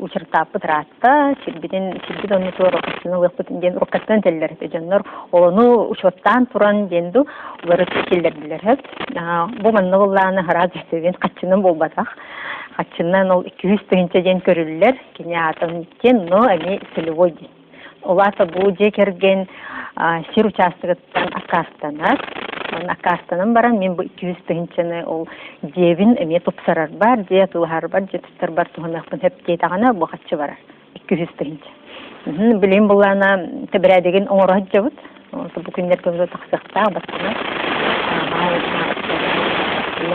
учертаппы траатта, сирбит онны туар окасыны лыппытын ден рукаттан теллерді жоннор, олону учоттан туран денду улары теллерділер. Бу манны болланы хараз эсебен каччынын болбатах. Каччыннан ол 200 тыгынча ден көрүллер, кене атын кен, но эми целевой ден. Олата бу же керген сир участогыттан акастанат. Акастанын баран мен бу 200 тыгынчаны ол жебин эме топсарар бар, же тылхар бар, же туттар бар тугунакпын хеп дейтагана бу каччы барар. 200 тыгынча. Билем булана тебре деген оңорот жабыт. Бу күндөр көбүрөөк таксакта басына.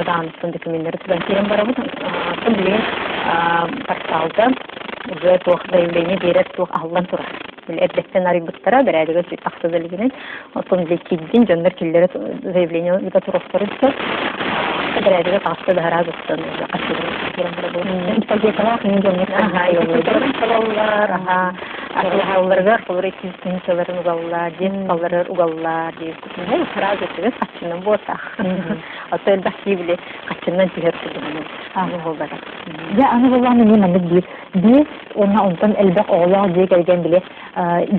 Дансын документтері тудан керен барабы. Атын білген порталда уже туық заявление берет туық алдан тұрар. Әдбеттен арибыттара бір әдігі сөйт тақсызылығынан атын лекейден жондар келдері заявление үгі тұрықтары түсір. Бір әдігі тақсы да ғараз ұқтан қасыдыры керен барабы. Ипотекалар мен жондар Ақылға қолыр 200 тыңшыларын ұғалылар, ден қалырыр ұғалылар, дейін қараз өтігіз қачынын болсақ. Аты әлбәқ кейбілі қачыннан тегер күдігінің аны болдады. Аны болғаны мен әміз дейір. Де, ona ondan әлбәқ оғылақ дей кәлген біле,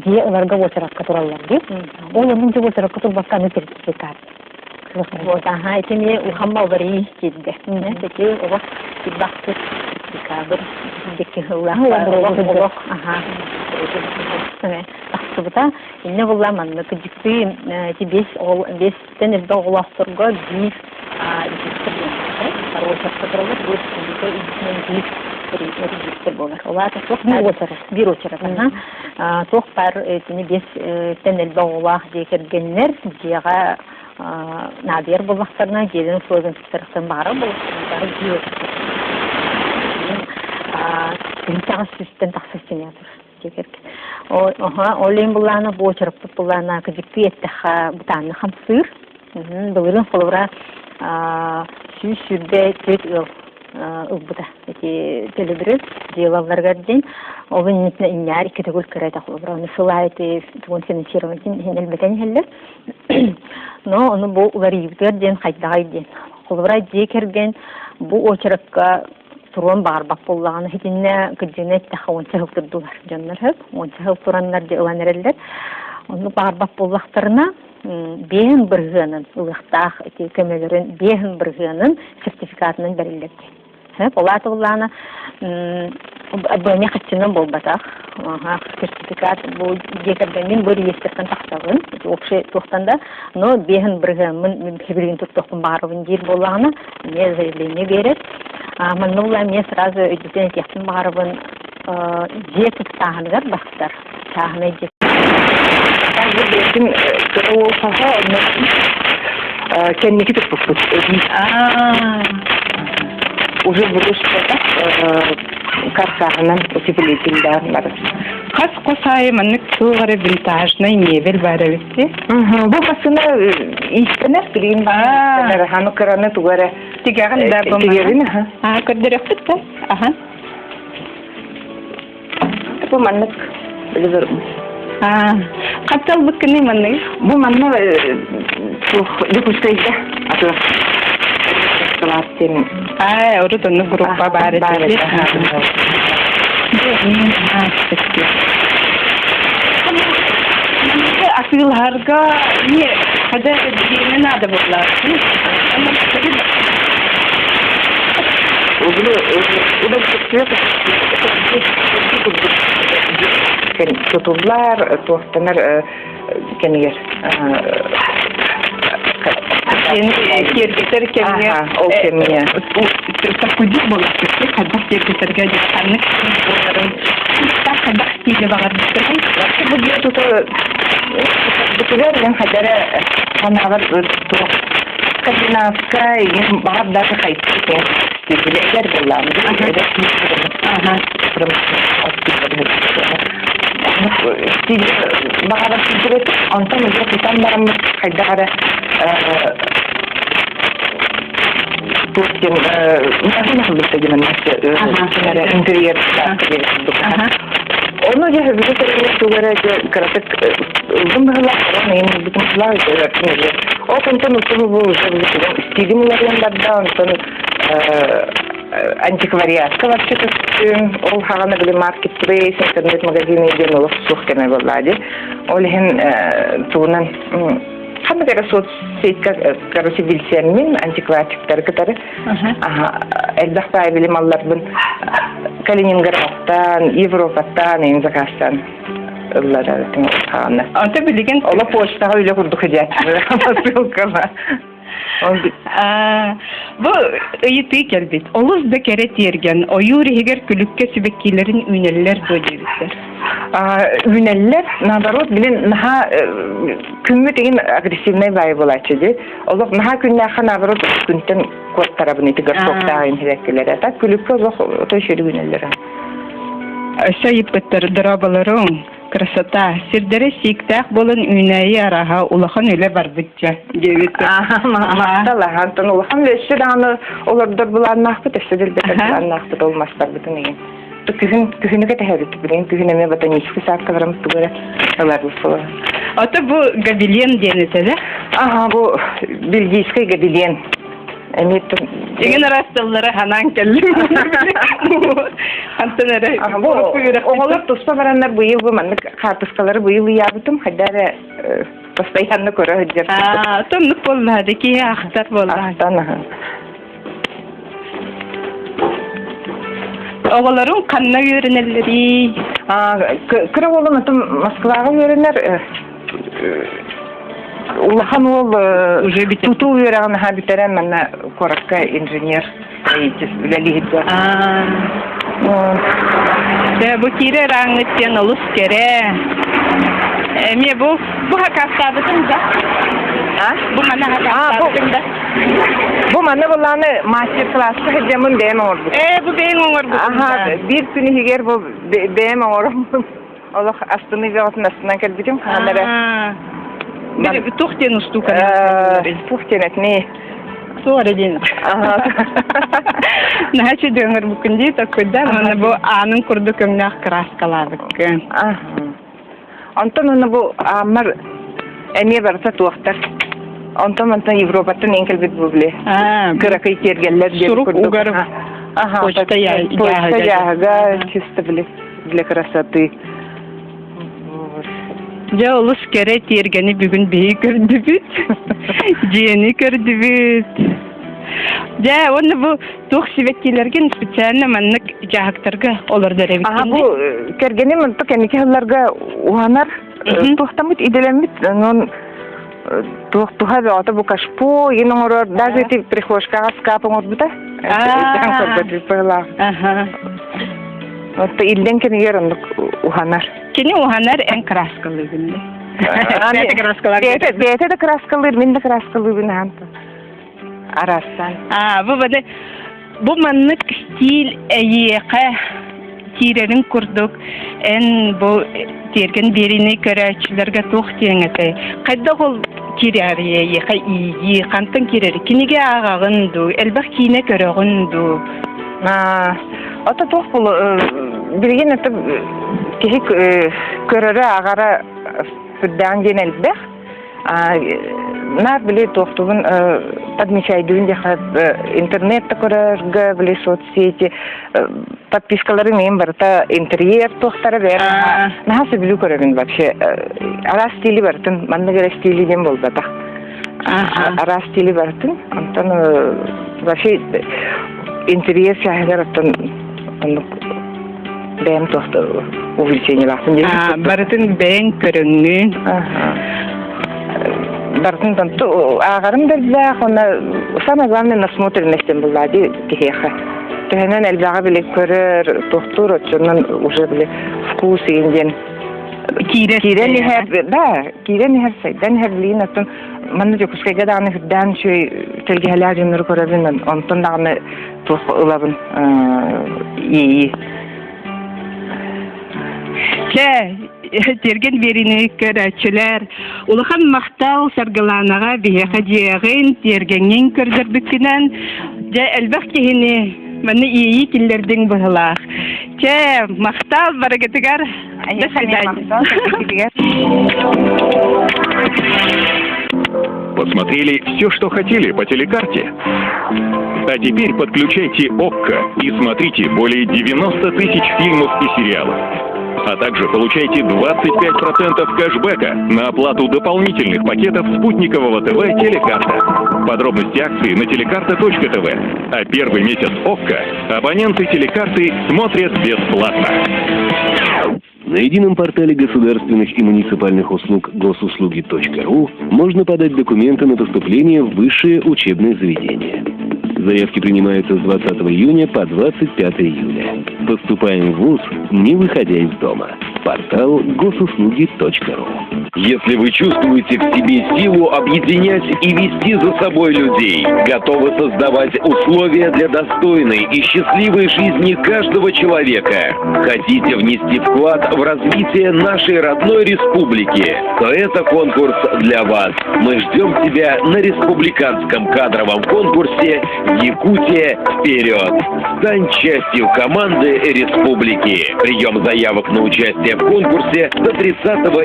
де оларға отыраққа тұралар дейір. Ол оның де отыраққа тұрбаққаны сертификат. Одаға етеме ұқамма олары естеді. Теке оғақ сетбақты сертификабыр. Декі ұлақ. Тақсыбыта, инне бұламанны күдікті бестен әлбәқ оғылақтырға бейіс Паролчатка тұралар, регистр болар. Олата bir очарат. Тоқ бар бестен әлбәқ оғылақ декергенлер жеға набер болмақтарына желін условиен тұттарықтан бары болмақтары жеу. Гінтағы сүстен тақсыстенетір. Олейн бұланы, бұл очарапты бұланы күдікті еттіға бұтаны қамсыр. Бұлырын қолыра сүйде төт ұлбыда. Телебіріз, дейлаларға дейін. Олың нетіне инияр икеті көл көрәді қолыра. Оны сылайты тұғын финансироватын әлбәтен әлі. Но оны бұл ұлар егдер дейін қайдағай дейін. Қолыра дей керген бұл очарапқа Турон барбак боллағаны хетинне күддене тәхі онша хылтырдылар. Жаннар хөп, онша хылтыранлар де ұлан әрелдер. Оны барбак боллақтарына бейін біргінің, ұлықтақ көмелерін бейін біргінің сертификатының бәрілдерді. Олаты боллағаны бөне қатшының болбатақ. Сертификат бұл декерден бір естерден тақсағын. Оқшы тоқтанда, но бейін біргінің кебілген тұттықпын барыбын дер боллағаны не заявление берет. Маннула мне сразу идет яхтын барыбын жетіп тағынғар бақтар. Тағыны жетіп. Бұл бәсін ол қаға кәннекі тұқ бұқпыз. Уже бұрышта карсағынан өтепілетілдер барыз. Қас қосайы мәнік тұлғары винтажны мебел бары өтте? Бұл қасыны естінер білейін бар. Ханы қыраны тұғары тегерін да бұмын. Көрдірек бұтты? Бұл мәнік білі бұрмыз. Қаттал бұққыны мәнік? Бұл мәнік дүкістейді атылық. Urut onu grupa bari. Asıl harga niye? Hadi ne nada bunlar? Tutullar, tuhtanlar kendiler. Кергетер кемне, ол кемне. Сақудик болық кетсе, қадақ кергетерге жетқанлық боларын. Қадақ стилі бағар бітірген. Бұл бе тұты бұтылер, мен қадары қанағыр тұқ. Скандинавска, еген бағар дағы қайтсы кен. Стилі әгер боламыз. Стилі бағар бітірген, онтан өзі құтан барамыз қайдағары Турциян, мәзін қылдықта демен интерьер Onu ya bir de sonra karakter bunlarla yani bütün bunlar o konuda nasıl bu stilimlerden daha sonra антиквариатка вообще-то ол хагана биле маркетплейс интернет-магазин иден олох сухкеме боллади. Олхен туунан хана кара соцсетка короче билсенмин антиквариаттар кытары. Элбахтай билим алларбын Калининградтан, Европаттан, Инзакастан ыллара тиң хагана. Anta билген Ола почтага үйле курдук эдет. Ссылкага. Bu ıyıtı gelbet. Oluz da kere tergen. Oyur heger külükke sübekkilerin üneller böcevitler. Üneller, nabarot bilen naha kümmü tegen agresivnay bayi bolayçıdı. Oluk naha künnaha nabarot üstünten kod tarabını itigar soktağın hirekkelere. Ta külükke oluk toşeri üneller. Sayıp kıtları drabalarım. Красота. Сирдере сиктак болын үнайы араға улахан өлі бар бүтчі. Мақтала. Антон улахан өсі дағаны олардар бұларын ақпыт, өсі ділбетер бұларын ақпыт олмастар бүтін еген. Күхінігі тәхәбітті білген, күхінеме ботанический сад каварамыз түгірі олар бұлсылы. Ата бұ габилен денесі, да? Бұ бельгийский габилен. Еген арастылары ханан келді. Оғалар тұспа барандар бұйыл бұманды қартысқалары бұйыл ұябытым, қайдары постоянны көрі өддер. Томнық болды, кей ақтар болды. Ақтан. Оғаларын қанна көрінелері? Кірі олын ұтым Москваға көрінер. Улахан ол туту үйерағын хабитерен мәнна коракка инженер үләлігітті. Бұ кері раңыттен ұлыс кере. Әме бұ хақастабытын да? Бұ мана хақастабытын да? Бұ мана бұланы мастер-классы хеджемін бәйім оңыр бұд. Бұ бәйім оңыр бұд. Bir күні хегер бұ бәйім оңыр бұд. Олық астыны веғатын астынан кәлбетім қағандары. Тухтен устука. Тухтен әтіне. Sonra değil. Naçı döngür bugün takıdan onu bu anın kurdu kömnah kraskalardık. Ondan onu bu amar emiye varsa tuğaktar. Ondan Avrupa'dan enkel bit bu bile. Kırakı itergeller gibi kurduk. Suruk ugarı. Poçta yağı çizdi bile krasatı. Ya olus kere tergeni bugün beyi gördü büt. Ciyeni gördü büt. Ya onu bu toğ sivekkilergen spesialne manlık cahaktarga olarda revitkendi. Bu kergeni mantık enike hıllarga uhanar. Toğtamit idelemit. Tuha ve ota bu kaşpo yine orada даже ты приходишь к скапам от бута. Там как бы пыла. Вот илден кен ярындык уханар. Кини уханар en kraskalı günde. Bete kraskalar. Bete de kraskalar, min de kraskalı gün hanta. Arasan. Bu böyle bu manlık stil eyiqe tirenin kurduk. En bu tergen birini köreçlerge toxtiyengete. Qayda ol kirariye yiqe iyi qantın kirari. Kinige ağağındu, elbaq kine köreğündu. Ota tox bulu bilgin etib kişi körere ağara südden genelbek. Nar bile toxtuğun подмечайдığın dehab internette körerge bile sotsiyeti подпискалары мен барта интерьер тоxtara ver. Nasıl bilu körevin вообще. Ara stili bartın, manna göre stili dem bolbata. Ara stili bartın, ondan вообще интерьер şahagaratın onu beğen toxtu увлечение лахтын. Bartın beğen körüngün. Bartın tanto ağarım derdi, ona самое главное насмотренностен булады кихеха. Тенен элбага биле көрөр, тоқтур отчонан уже биле вкус енден. Кирен хер, да, кирен хер сайдан хер билин атын манны жокускай гаданы худдан шөй телгелер жөнөр көрөбүн, онтон дагы тоқ ылабын ии. Терген берини көрәчелер. Улахан мақтал саргыланаға бияқа диягын тергеннен көрдірдікінен жа әлбәқ кейіні мәні ии тілердің бұғылақ. Мақтал барагетігар. До свидания. посмотрели все, что хотели по телекарте? А теперь подключайте ОККО и смотрите более 90 тысяч фильмов и сериалов. А также получайте 25% кэшбэка на оплату дополнительных пакетов спутникового ТВ «Телекарта». Подробности акции на телекарта.тв. А первый месяц ОККО абоненты телекарты смотрят бесплатно. На едином портале государственных и муниципальных услуг госуслуги.ру можно подать документы на поступление в высшее учебное заведение. Заявки принимаются с 20 июня по 25 июля. Поступаем в ВУЗ, не выходя из дома. Портал госуслуги.ру. Если вы чувствуете в себе силу объединять и вести за собой людей, готовы создавать условия для достойной и счастливой жизни каждого человека, хотите внести вклад в развитие нашей родной республики, то это конкурс для вас. Мы ждем тебя на республиканском кадровом конкурсе «Якутия вперед!». Стань частью команды республики. Прием заявок на участие в конкурсе до 30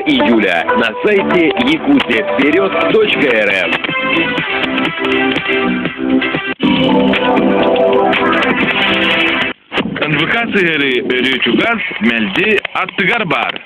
июля на сайте yakutiavперед.рф. Конвокациялы Рючугас, Мельди, Аттыгарбар.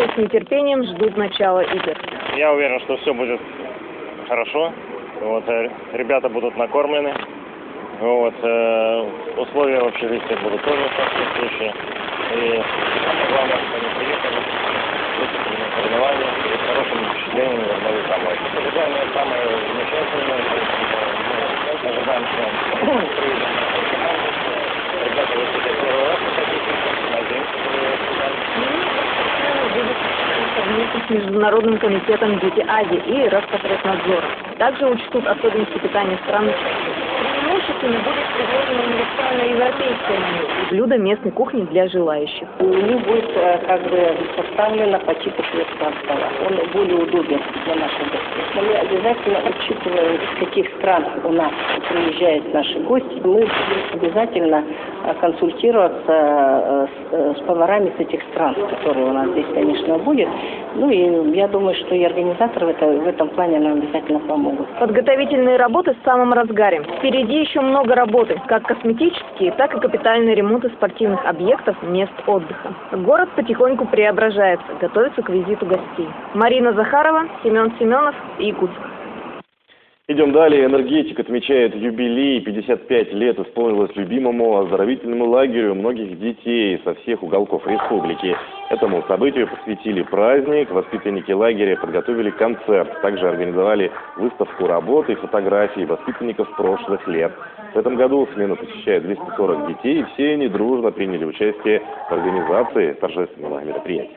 С нетерпением ждут начала игр. Я уверен, что все будет хорошо. Вот, ребята будут накормлены. Вот, условия в общежитии будут тоже соответствующие. И самое главное, что они приехали, выступили на соревнованиях и с хорошими впечатлениями вернулись домой. Ожидаем самое замечательное. Мы ожидаем, что приедем на команду. Ребята выступят первый раз, надеемся, что совместно с Международным комитетом «Дети Азии» и Роспотребнадзором. Также учтут особенности питания страны. Преимущественно будет предложено универсальное европейское меню и блюда местной кухни для желающих. Меню будет составлено по типу шведского стола. Он более удобен для наших гостей. Но мы обязательно учитываем, из каких стран у нас приезжают наши гости. Мы будем обязательно консультироваться с поварами с этих стран, которые у нас здесь, конечно, будет. Ну и я думаю, что и организаторы в этом плане нам обязательно помогут. Подготовительные работы в самом разгаре. Впереди еще много работы, как косметические, так и капитальные ремонты спортивных объектов, мест отдыха. Город потихоньку преображается, готовится к визиту гостей. Марина Захарова, Семен Семенов, Якутск. Идем далее. Энергетик отмечает юбилей. 55 лет исполнилось любимому оздоровительному лагерю многих детей со всех уголков республики. Этому событию посвятили праздник. Воспитанники лагеря подготовили концерт. Также организовали выставку работ и фотографий воспитанников прошлых лет. В этом году смену посещает 240 детей, и все они дружно приняли участие в организации торжественного мероприятия.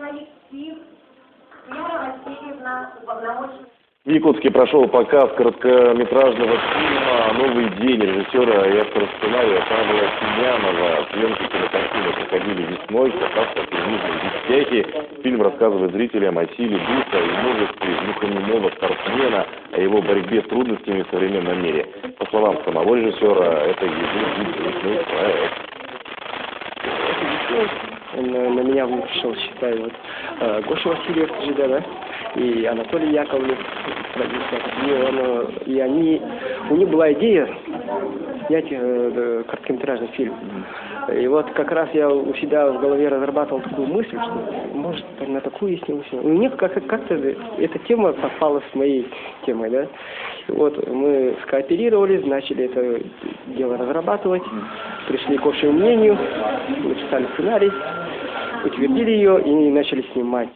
В Якутске прошел показ короткометражного фильма «Новый день» режиссера и автора сценария Павла Семянова. Съемки кинокартины проходили весной, показ в Нижнем Десятяке. Фильм рассказывает зрителям о силе духа и мужестве глухонемого спортсмена, о его борьбе с трудностями в современном мире. По словам самого режиссера, это единственный проект. На меня вышел, считаю, вот Гоша Васильев, ЖД, да, и Анатолий Яковлев, продюсер. У них была идея снять короткометражный фильм. И вот как раз я у себя в голове разрабатывал такую мысль, что может на такую сниму. У них как-то эта тема совпала с моей темой, да. И вот мы скооперировались, начали это дело разрабатывать, пришли к общему мнению, написали сценарий, утвердили ее и начали снимать.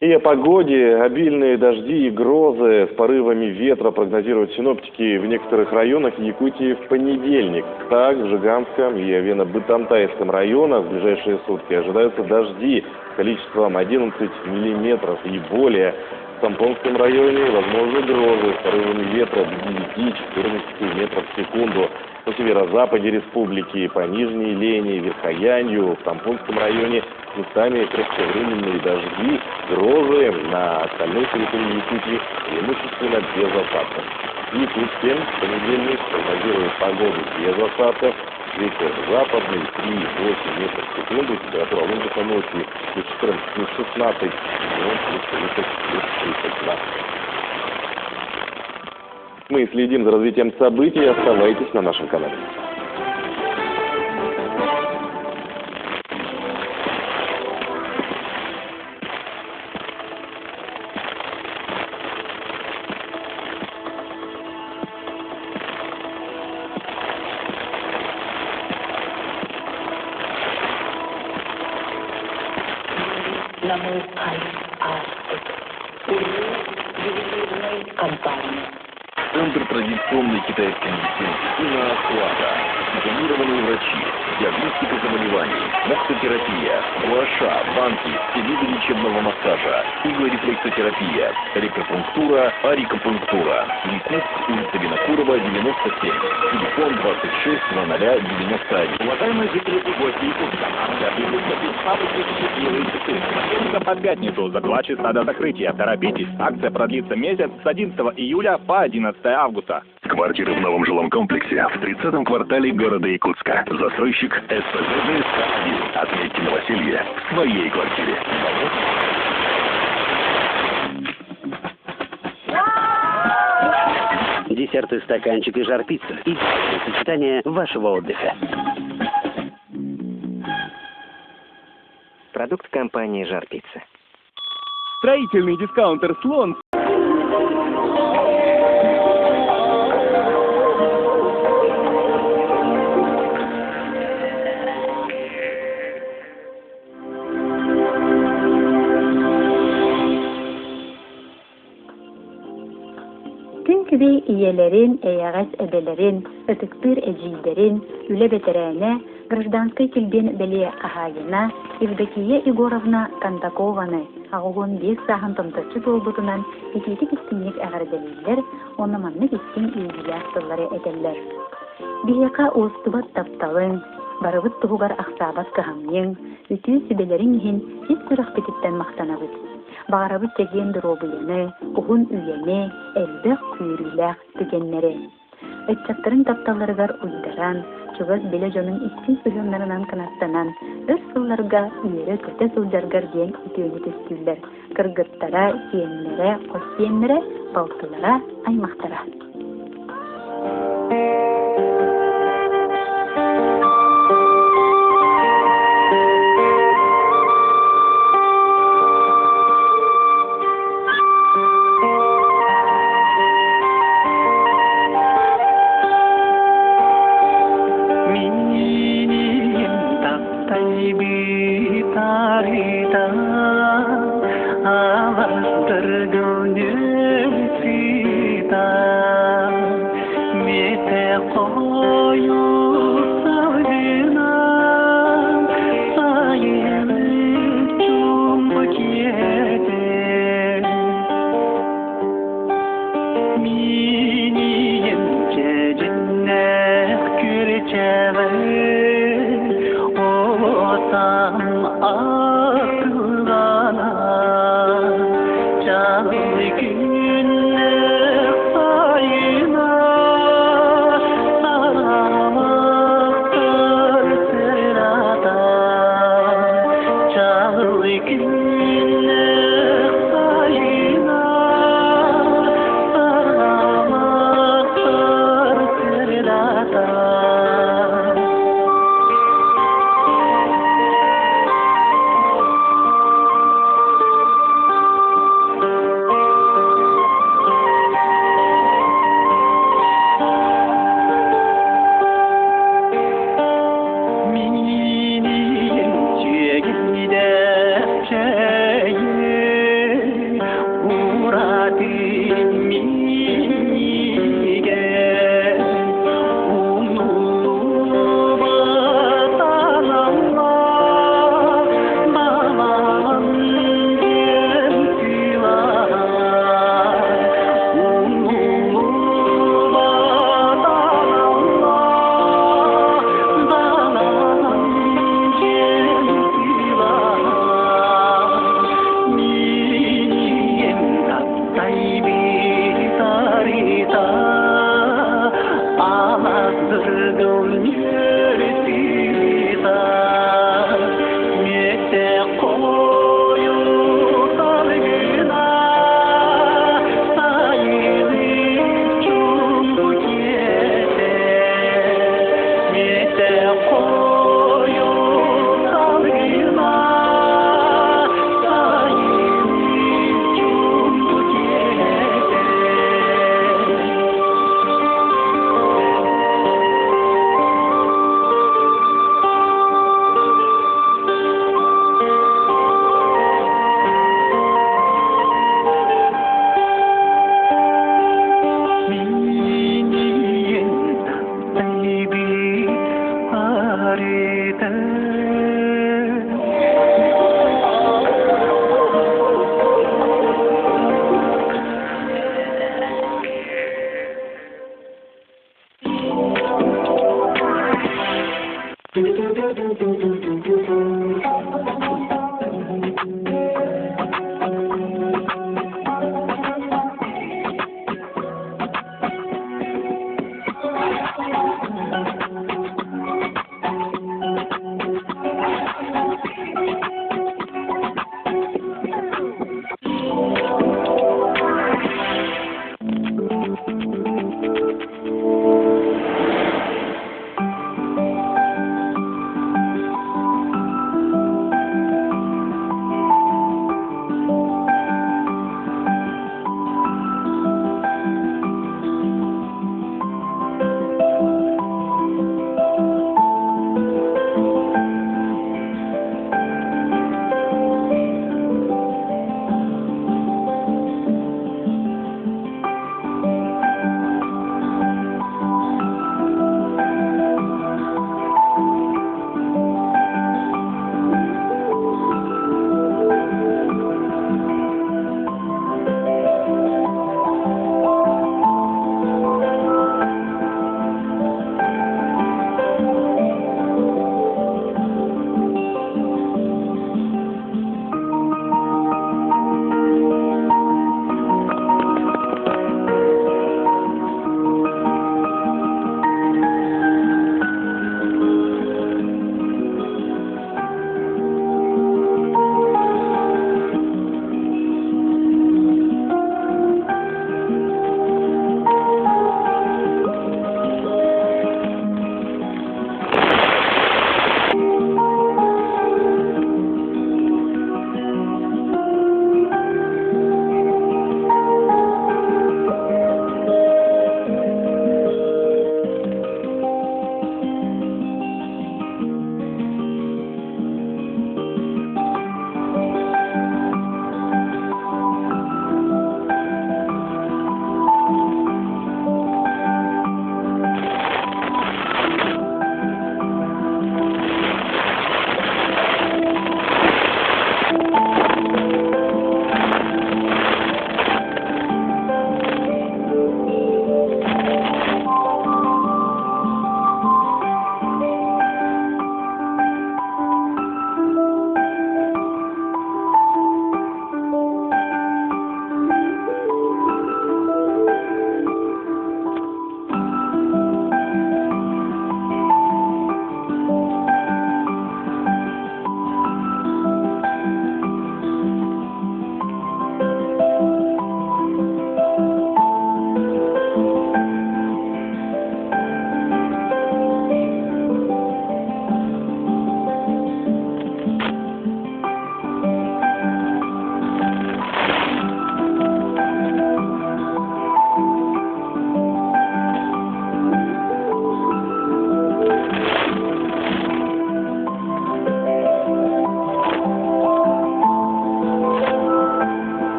И о погоде. Обильные дожди и грозы с порывами ветра прогнозируют синоптики в некоторых районах Якутии в понедельник. Так, в Жиганском и Овено-Бытантайском районах в ближайшие сутки ожидаются дожди количеством 11 миллиметров и более. В Тампонском районе возможны грозы с порывами ветра до 9-14 метров в секунду. На северо-западе республики, по Нижней Лени, Верхоянью, в Тампонском районе местами кратковременные дожди, грозы, на остальной территории Якутии преимущественно без осадков. В Якутске в понедельник прогнозируют погоду без осадков, ветер западный 3-8 метров в секунду, температура воздуха ночью плюс 14, плюс 16, днем плюс 30, плюс 32. Мы следим за развитием событий, оставайтесь на нашем канале. На мой сайт Астик. Ювелирной компании. Центр традиционной китайской медицины Инна-Ахуата. Дипломированные врачи, диагностика заболеваний, моксотерапия, гуаша, банки, все виды лечебного массажа, иглорефлексотерапия, электропунктура, арикопунктура. Якутск, улица Винокурова, 97. Телефон 26 0091. Уважаемые жители и гости Якутска, акция по пятницу за 2 часа до закрытия. Торопитесь, акция продлится месяц с 11 июля по 11 августа. Квартиры в новом жилом комплексе в 30-м квартале города Якутска. Застройщик СПГ-1. Отметьте новоселье в своей квартире. Десерты, стаканчик и жар-пицца. Идеальное сочетание вашего отдыха. Продукт компании «Жар-пицца». Строительный дискаунтер «Слон». Тünкүбей иелерин, эягас эбелерин, ытыктыр эжийдерин, үле ветеране, гражданской килбен беле ахагина, Евдокия Егоровна Кондакованы, агугун бес сахан томточу толбутунан, икитик истинник агарделилер, онаманны кистин июлястылары этеллер. Бияка остубат тапталын, барыбыт тугугар ахсабат кахамнен, үтүү сибелерин хин сис курах петиттен мактанабыт. Бағарабыт теген дробыяны, ухун үйене, элбек күйрүләк түгеннері. Өтчаттарын тапталарыгар уйдаран, чугас беле жонун иккин сылымнарынан канаттанан, өр сылларга үйері көте сылжаргар ден үтөөні төстүллер. Кыргыттара, сиеннере, кос сиеннере, балтылара, аймақтара.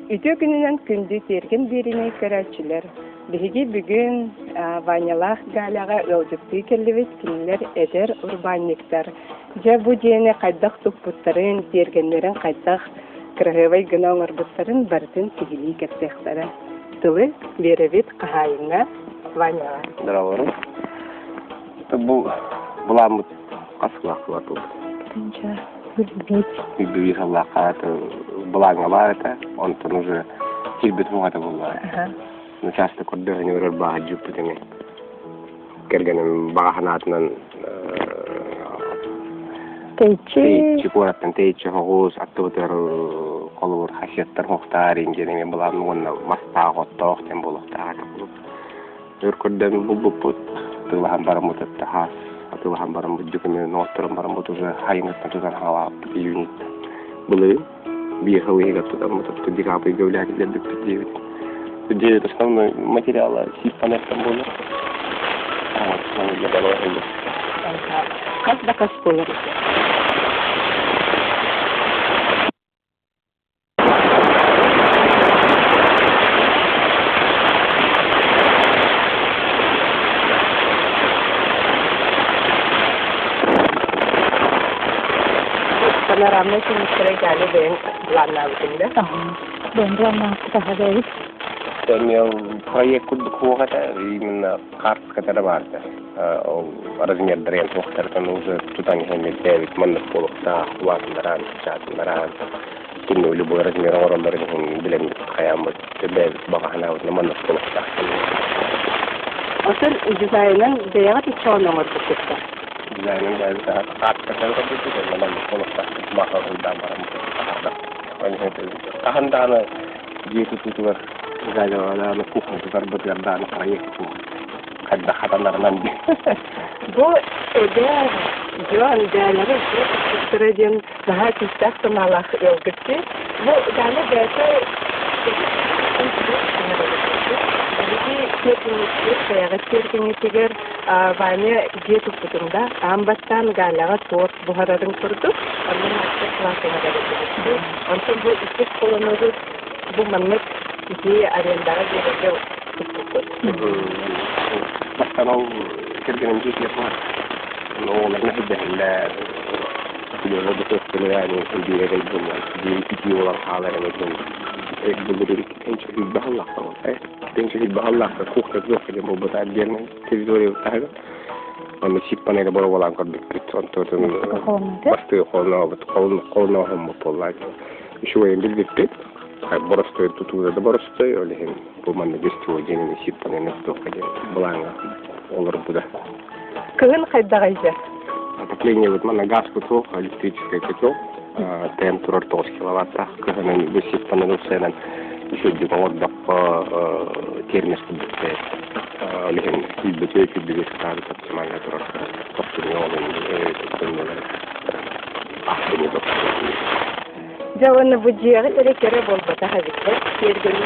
Үтө күнүнөн күндү терген берине көрөчүлөр. Биги бүгүн Ванялах галага ылжыкты келбет кинилер эдер урбанниктар. Же бу дене кайдак туппуттарын тергенлерин кайдак кыргыбай гына оңорбуттарын бартын тигили кепсехтара. Тылы беребит кахайына Ваняла. Здорово. Бу буламыт асылакла тут. Бибит Аллаха, булаңа бар это, он там уже килбит мугата булла. Ну часто кодда не врал бага жупутеме. Кергенем багаханатнан тейчи кураттан тейчи хогус аттыбытыр колур хасияттар мухтар ингенеме булам онна маста готтох тем булуктаа булуп. Өркөддөн булбупут тылахан барамут хас атылахан барамут жүкүнө ноттурун барамут уже хайнаттан тузан хала юнит. Булы биехали гаттан мутат дигапы гөвляки лебит дивит. Где основной материал сипанеттан булу. Вот, ну я давай. Как да каспулер. Панорамный фильм gali ben planlamışım da. Ben planlamışım. Там проект куда-то именно карт, которая барда. Размер дрен, который уже туда не имеет 9 манных полов, да, хватит на ран, чат на ран. Кино любой размер орон дорогим билем хаямот, 9 багана вот на манных полов, да. Осыр дизайнын бияга тичоны мөртүктө. Дизайнын да карт который будет на манных полов, да, маха да барам. Они это тахандана где-то тут вот Галина на кухне зарбат ярдан проекту. Когда хатандар нанди. Бу эдер жон дәләре среден daha тистәктен Аллах елгытты. Бу дәле дәсе тегер ване где-то тутында амбаттан галага торт бухарарын курдук. Андан мастер-классына барып. Антон бу икес колонозу бу маннык идея арендага берилген. Баштанау кергеним жетлеп бар. Но оларны хиддәһилләр. Күләгә бөтәсенә яни идеягә булмай. Идея олар халарын әйтәм. Булдырыр икенче хит баһаллакка ул. Икенче хит баһаллакка кухня зөһрә бу бата отдельно территория тагы. Аны сиппанега бара болан кырдык. Сонтотын басты холна бит холна хом поллак. Ещё я билдип. Боростой тут уже до боростой, или по манне гостевой день не сипаны на стол ходил. Бланга, олар буда. Кылын кайдагайжа? Отопление вот манна газ котел, электрический котел, температура 30 киловатта, кылын высипаны на цены. Еще где-то вот до терминский бутыль. Или бутыль чуть-чуть ставит оптимальная туровка. Жаваны бу жиягы телекере болбата хазикте, кергені